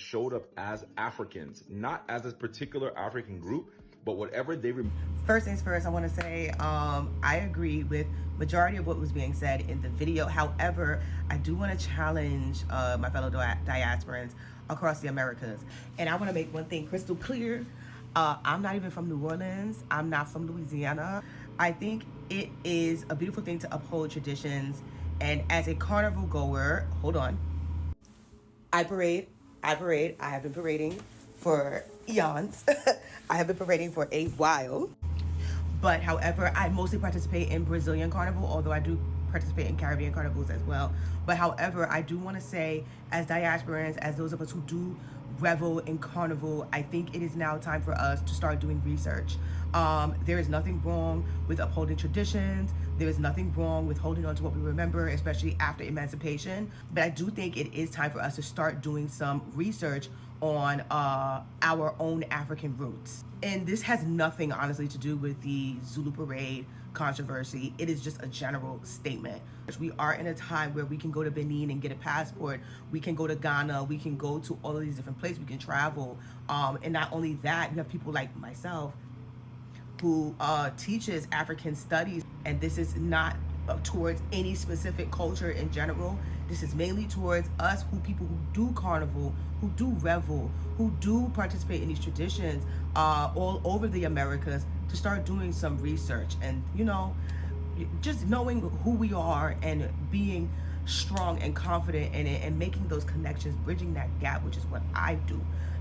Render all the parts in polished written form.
showed up as Africans, not as a particular African group, but whatever they First things first, I want to say I agree with majority of what was being said in the video. However, I do want to challenge my fellow diasporans across the Americas. And I want to make one thing crystal clear. I'm not even from New Orleans. I'm not from Louisiana. I think it is a beautiful thing to uphold traditions. And as a carnival goer, hold on. I parade. I parade. I have been parading for eons. I have been parading for a while. But however, I mostly participate in Brazilian Carnival, although I do participate in Caribbean carnivals as well. But however, I do want to say, as diasporans, as those of us who do revel in Carnival, I think it is now time for us to start doing research. There is nothing wrong with upholding traditions. There is nothing wrong with holding on to what we remember, especially after emancipation. But I do think it is time for us to start doing some research on our own African roots. And this has nothing, honestly, to do with the Zulu Parade controversy. It is just a general statement. We are in a time where we can go to Benin and get a passport. We can go to Ghana. We can go to all of these different places. We can travel. And not only that, you have people like myself who teaches African studies. And this is not towards any specific culture in general. This is mainly towards us, people who do carnival, who do revel, who do participate in these traditions all over the Americas, to start doing some research and, you know, just knowing who we are and being strong and confident in it and making those connections, bridging that gap, which is what I do.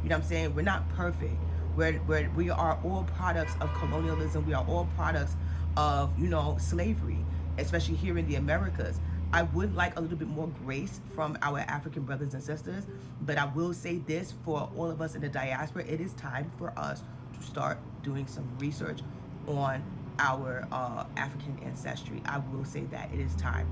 You know what I'm saying? We're not perfect. We are all products of colonialism. We are all products of, you know, slavery, especially here in the Americas. I would like a little bit more grace from our African brothers and sisters, but I will say this for all of us in the diaspora: it is time for us to start doing some research on our African ancestry. I will say that it is time.